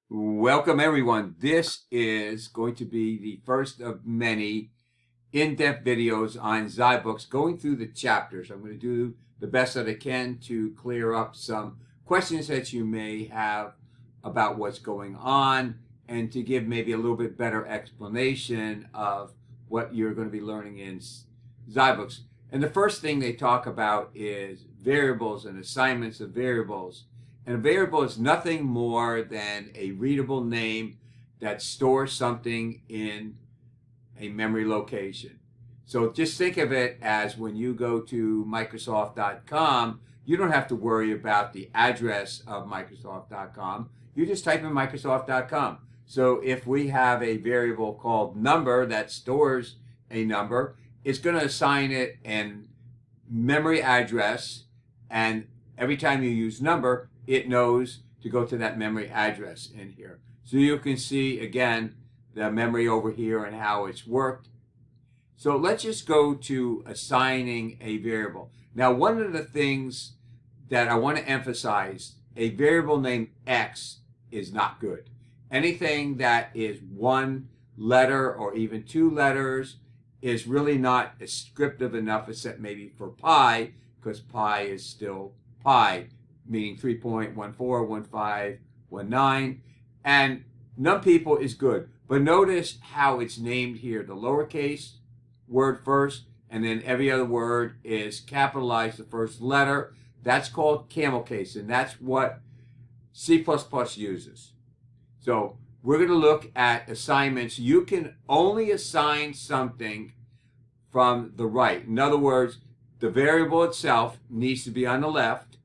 Welcome everyone. This is going to be the first of many in-depth videos on Zybooks going through the chapters. I'm going to do the best that I can to clear up some questions that you may have about what's going on and to give maybe a little bit better explanation of what you're going to be learning in Zybooks. And the first thing they talk about is variables and assignments of variables. And a variable is nothing more than a readable name that stores something in a memory location. So just think of it as when you go to Microsoft.com, you don't have to worry about the address of Microsoft.com. You just type in Microsoft.com. So if we have a variable called number that stores a number, it's going to assign it an memory address, and every time you use number, it knows to go to that memory address in here. So you can see, again, the memory over here and how it's worked. So let's just go to assigning a variable. Now, one of the things that I want to emphasize, a variable named X is not good. Anything that is one letter or even two letters is really not descriptive enough, except maybe for pi, because pi is still pi, meaning 3.141519, and num people is good. But notice how it's named here. The lowercase word first, and then every other word is capitalized, the first letter. That's called camel case, and that's what C++ uses. So we're going to look at assignments. You can only assign something from the right. In other words, the variable itself needs to be on the left,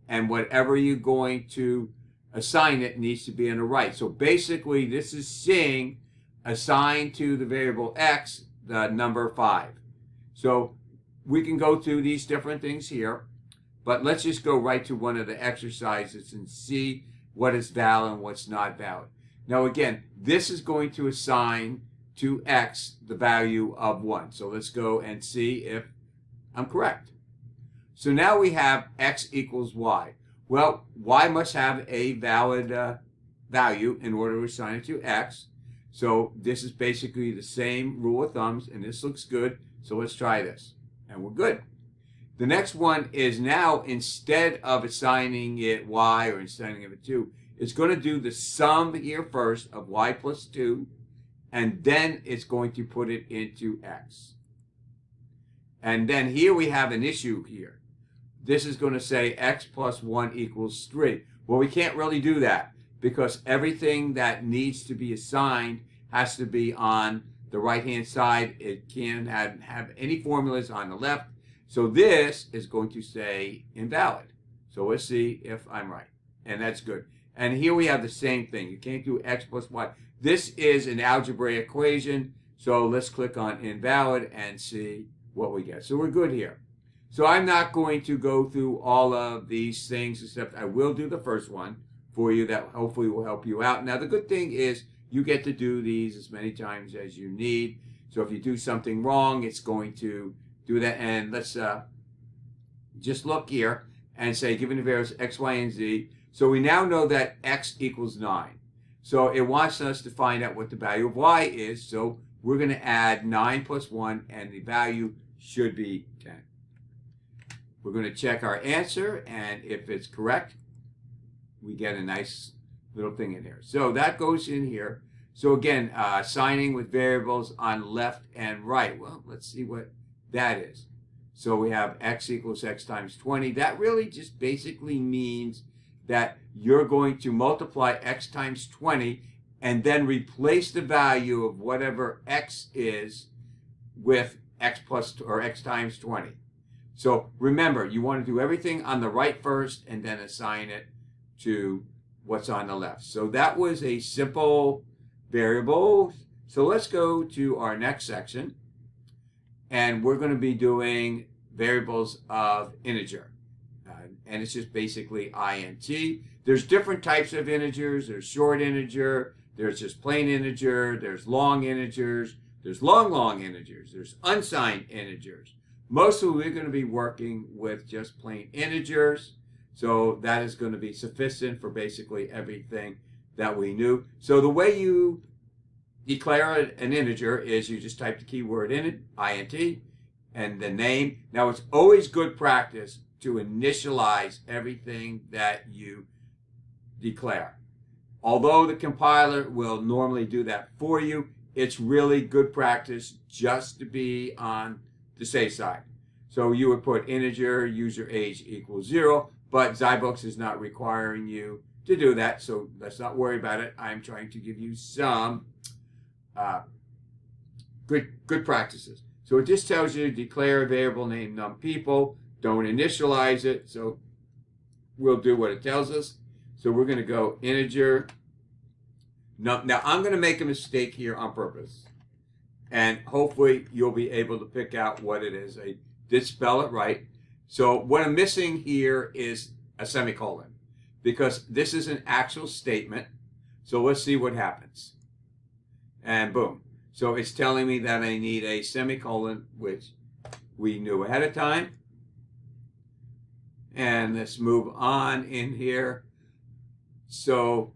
and whatever you're going to assign it needs to be on the right. So basically, this is seeing assigned to the variable X the number 5. So we can go through these different things here, but let's just go right to one of the exercises and see what is valid and what's not valid. Now again, this is going to assign to X the value of 1. So let's go and see if I'm correct. So now we have X equals Y. Well, Y must have a valid value in order to assign it to X. So this is basically the same rule of thumbs, and this looks good. So let's try this, and we're good. The next one is now, instead of assigning it Y or assigning it 2, it's going to do the sum here first of Y plus 2, and then it's going to put it into X. And then here we have an issue here. This is going to say X plus 1 equals 3. Well, we can't really do that because everything that needs to be assigned has to be on the right-hand side. It can't have any formulas on the left. So this is going to say invalid. So let's see if I'm right. And that's good. And here we have the same thing. You can't do X plus Y. This is an algebraic equation. So let's click on invalid and see what we get. So we're good here. So I'm not going to go through all of these things, except I will do the first one for you that hopefully will help you out. Now, the good thing is you get to do these as many times as you need. So if you do something wrong, it's going to do that. And let's just look here and say, given the variables X, Y, and Z. So we now know that X equals 9. So it wants us to find out what the value of Y is. So we're going to add 9 plus 1, and the value should be 10. We're going to check our answer, and if it's correct, we get a nice little thing in here. So that goes in here. So again, assigning with variables on left and right. Well, let's see what that is. So we have X equals X times 20. That really just basically means that you're going to multiply X times 20 and then replace the value of whatever X is with X plus or X times 20. So remember, you want to do everything on the right first and then assign it to what's on the left. So that was a simple variable. So let's go to our next section, and we're going to be doing variables of integer. And it's just basically int. There's different types of integers. There's short integer. There's just plain integer. There's long integers. There's long integers. There's unsigned integers. Mostly we're going to be working with just plain integers. So that is going to be sufficient for basically everything that we knew. So the way you declare an integer is you just type the keyword in it, int, and the name. Now, it's always good practice to initialize everything that you declare. Although the compiler will normally do that for you, it's really good practice just to be on the safe side. So you would put integer user age equals 0, but Zybooks is not requiring you to do that, so let's not worry about it. I'm trying to give you some good practices. So it just tells you to declare a variable named numPeople. Don't initialize it, so we'll do what it tells us. So we're going to go integer num. Now I'm going to make a mistake here on purpose, and hopefully you'll be able to pick out what it is. I did spell it right. So what I'm missing here is a semicolon, because this is an actual statement. So let's see what happens. And boom. So it's telling me that I need a semicolon, which we knew ahead of time. And let's move on in here. So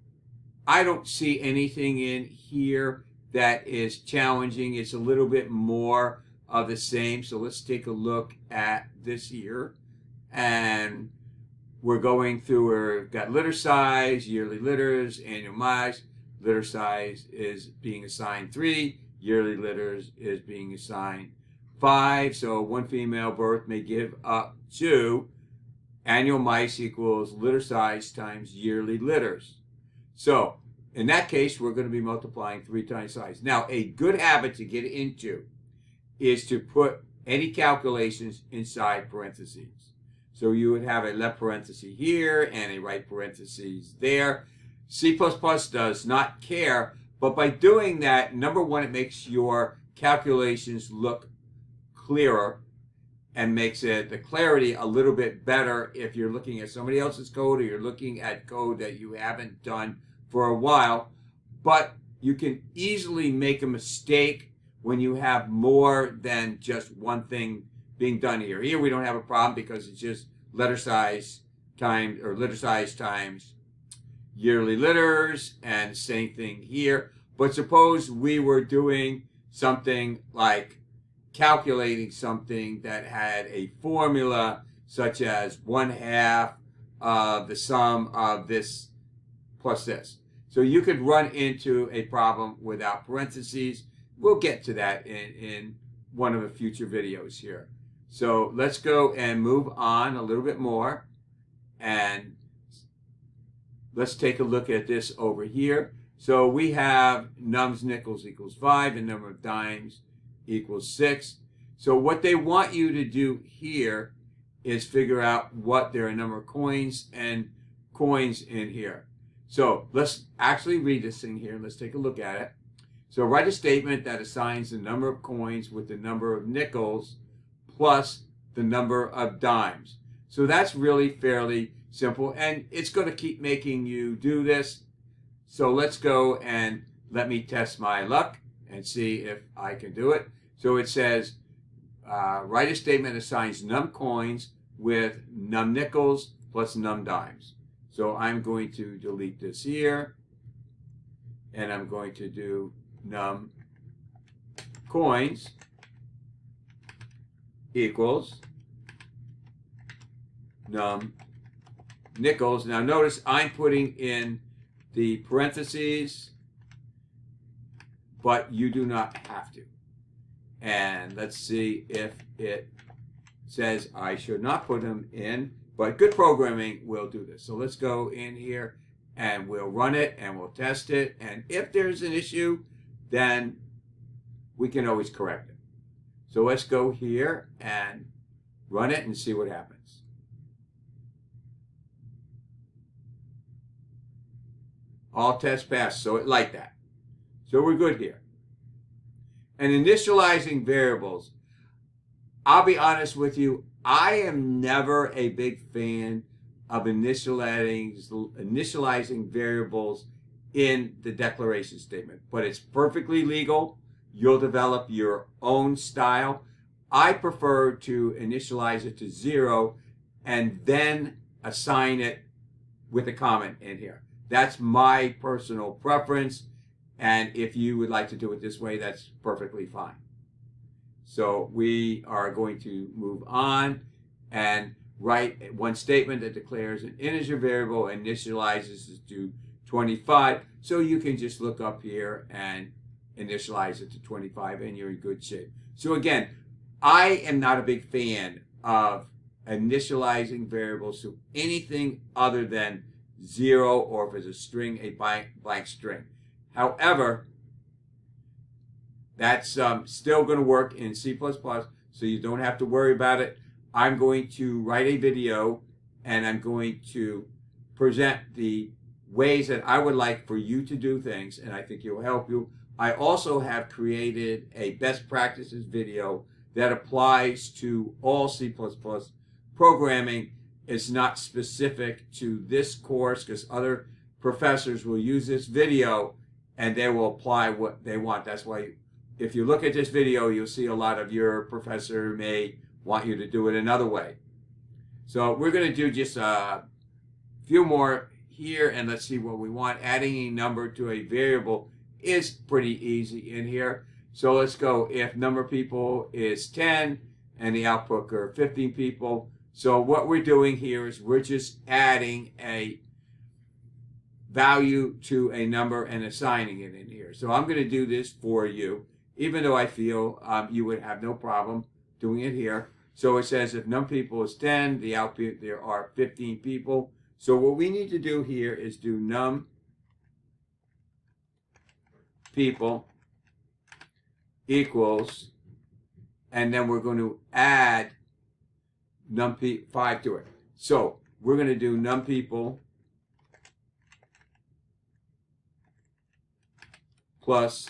I don't see anything in here that is challenging. It's a little bit more of the same. So let's take a look at this here. And we're going through, we've got litter size, yearly litters, annual miles. Litter size is being assigned 3. Yearly litters is being assigned 5. So one female birth may give up to annual mice equals litter size times yearly litters. So in that case, we're going to be multiplying 3 times size. Now, a good habit to get into is to put any calculations inside parentheses. So you would have a left parenthesis here and a right parenthesis there. C++ does not care, but by doing that, number one, it makes your calculations look clearer and makes it the clarity a little bit better if you're looking at somebody else's code or you're looking at code that you haven't done for a while. But you can easily make a mistake when you have more than just one thing being done here. Here we don't have a problem because it's just letter size times, or litter size times yearly litters, and same thing here. But suppose we were doing something like calculating something that had a formula such as 1/2 of the sum of this plus this. So you could run into a problem without parentheses. We'll get to that in one of the future videos here. So let's go and move on a little bit more, and let's take a look at this over here. So we have nums nickels equals 5 and number of dimes equals 6. So what they want you to do here is figure out what there are a number of coins and coins in here. So let's actually read this thing here. Let's take a look at it. So write a statement that assigns the number of coins with the number of nickels plus the number of dimes. So that's really fairly simple, and it's going to keep making you do this. So let's go and let me test my luck and see if I can do it. So it says, write a statement that assigns num coins with num nickels plus num dimes. So I'm going to delete this here, and I'm going to do num coins equals num nickels. Now notice I'm putting in the parentheses, but you do not have to. And let's see if it says I should not put them in, but good programming will do this. So let's go in here and we'll run it and we'll test it. And if there's an issue, then we can always correct it. So let's go here and run it and see what happens. All tests passed, so it liked that. So we're good here. And initializing variables, I'll be honest with you, I am never a big fan of initializing variables in the declaration statement, but it's perfectly legal. You'll develop your own style. I prefer to initialize it to 0 and then assign it with a comment in here. That's my personal preference. And if you would like to do it this way, that's perfectly fine. So we are going to move on and write one statement that declares an integer variable, initializes it to 25. So you can just look up here and initialize it to 25 and you're in good shape. So again, I am not a big fan of initializing variables to anything other than 0, or if it's a string, a blank string. However, that's still going to work in C++, so you don't have to worry about it. I'm going to write a video and I'm going to present the ways that I would like for you to do things, and I think it will help you. I also have created a best practices video that applies to all C++ programming. It's not specific to this course because other professors will use this video and they will apply what they want. That's why if you look at this video, you'll see a lot of your professor may want you to do it another way. So we're going to do just a few more here, and let's see what we want. Adding a number to a variable is pretty easy in here. So let's go. If number of people is 10 and the output are 15 people. So what we're doing here is we're just adding a value to a number and assigning it in here. So I'm going to do this for you, even though I feel you would have no problem doing it here. So it says if num people is 10, the output there are 15 people. So what we need to do here is do num people equals, and then we're going to add num5 to it. So we're going to do num people plus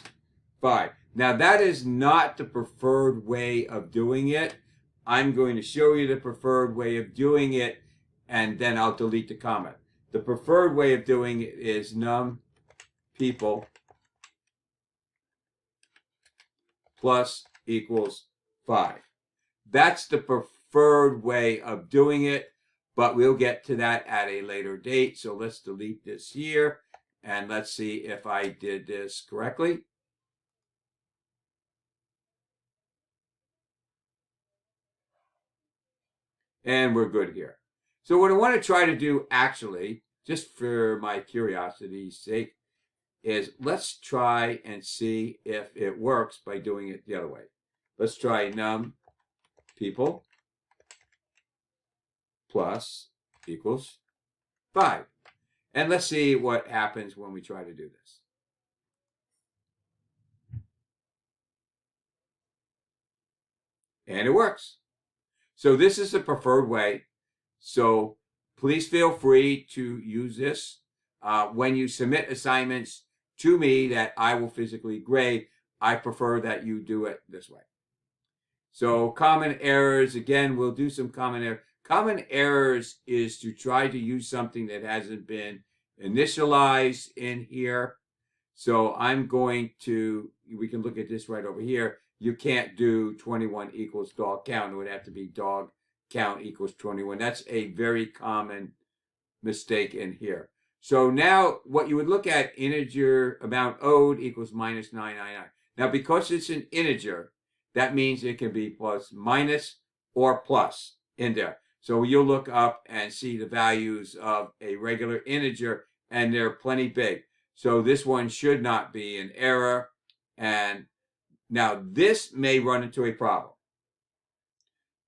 5. Now that is not the preferred way of doing it. I'm going to show you the preferred way of doing it, and then I'll delete the comment. The preferred way of doing it is num people plus equals 5. That's the preferred way of doing it, but we'll get to that at a later date. So let's delete this here, and let's see if I did this correctly. And we're good here. So what I want to try to do actually, just for my curiosity's sake, is let's try and see if it works by doing it the other way. Let's try num people plus equals 5. And let's see what happens when we try to do this. And it works. So this is the preferred way. So please feel free to use this. When you submit assignments to me that I will physically grade, I prefer that you do it this way. So common errors, again, we'll do some common errors. Common errors is to try to use something that hasn't been initialized in here. So I'm going to, we can look at this right over here. You can't do 21 equals dog count. It would have to be dog count equals 21. That's a very common mistake in here. So now what you would look at, integer amount owed equals minus 999. Now because it's an integer, that means it can be plus, minus, or plus in there. So you'll look up and see the values of a regular integer, and they're plenty big. So this one should not be an error. And now this may run into a problem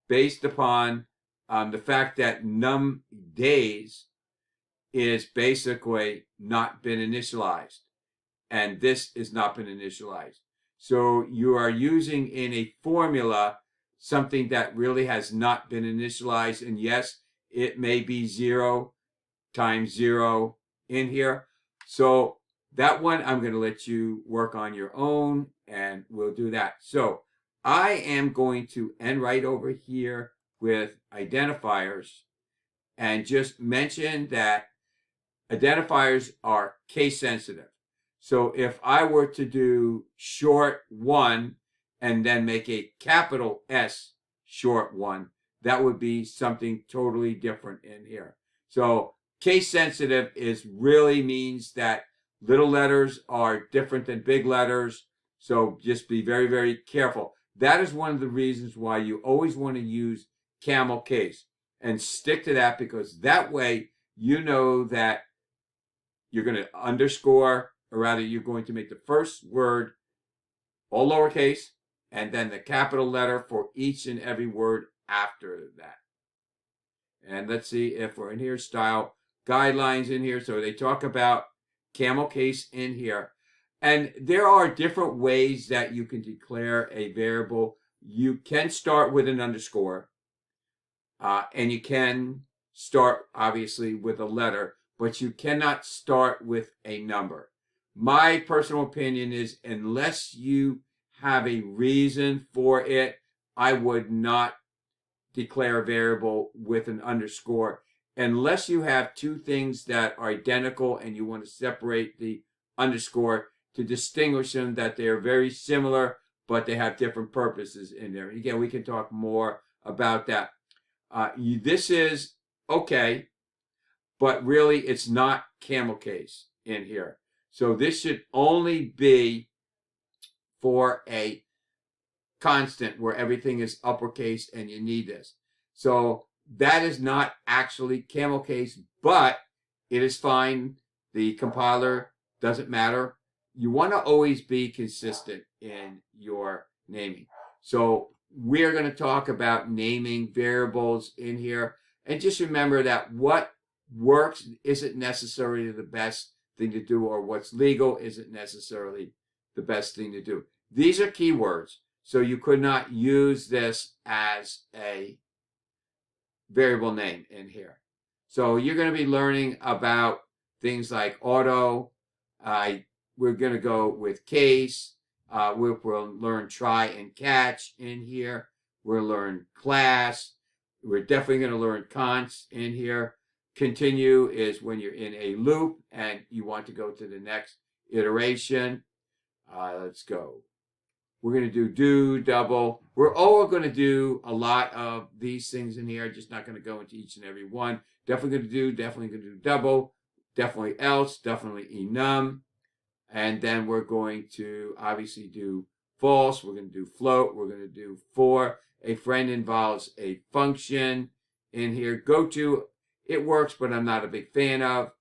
based upon the fact that num days is basically not been initialized, and this has not been initialized. So you are using in a formula something that really has not been initialized, and yes, it may be 0 times 0 in here. So that one I'm going to let you work on your own, and we'll do that. So I am going to end right over here with identifiers and just mention that identifiers are case sensitive. So if I were to do short 1 and then make a capital S short 1, that would be something totally different in here. So Case sensitive really means that little letters are different than big letters. So just be very, very careful. That is one of the reasons why you always want to use camel case and stick to that, because that way you know that you're going to underscore, or rather you're going to make the first word all lowercase and then the capital letter for each and every word after that. And let's see if we're in here, style guidelines in here. So they talk about camel case in here. And there are different ways that you can declare a variable. You can start with an underscore, and you can start, obviously, with a letter, but you cannot start with a number. My personal opinion is, unless you have a reason for it, I would not declare a variable with an underscore unless you have two things that are identical and you want to separate the underscore to distinguish them, that they're very similar but they have different purposes in there. Again, we can talk more about that. This is okay, but really it's not camel case in here. So this should only be for a constant where everything is uppercase and you need this. So that is not actually camel case, but it is fine. The compiler doesn't matter. You want to always be consistent in your naming. So we're going to talk about naming variables in here. And just remember that what works isn't necessarily the best thing to do, or what's legal isn't necessarily the best thing to do. These are keywords. So you could not use this as a variable name in here. So you're going to be learning about things like auto. We're going to go with case. We'll learn try and catch in here. We'll learn class. We're definitely going to learn const in here. Continue is when you're in a loop and you want to go to the next iteration. Let's go. We're going to do, double. We're all going to do a lot of these things in here. Just not going to go into each and every one. Definitely going to do, definitely going to do double, definitely else, definitely enum. And then we're going to obviously do false. We're going to do float. We're going to do for. A friend involves a function in here. Go to, it works, but I'm not a big fan of.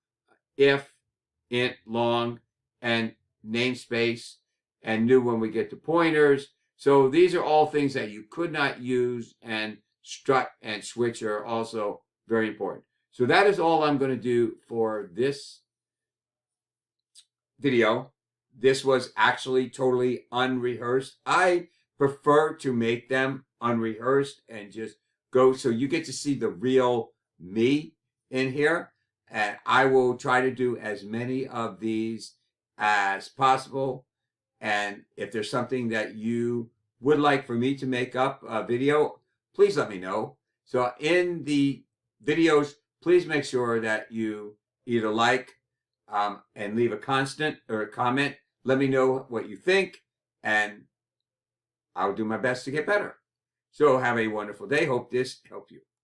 If, int, long, and namespace. And new when we get to pointers. So these are all things that you could not use, and strut and switch are also very important. So that is all I'm going to do for this video. This was actually totally unrehearsed. I prefer to make them unrehearsed and just go so you get to see the real me in here. And I will try to do as many of these as possible. And if there's something that you would like for me to make up a video, please let me know. So in the videos, please make sure that you either like and leave a constant or a comment. Let me know what you think, and I'll do my best to get better. So have a wonderful day. Hope this helped you.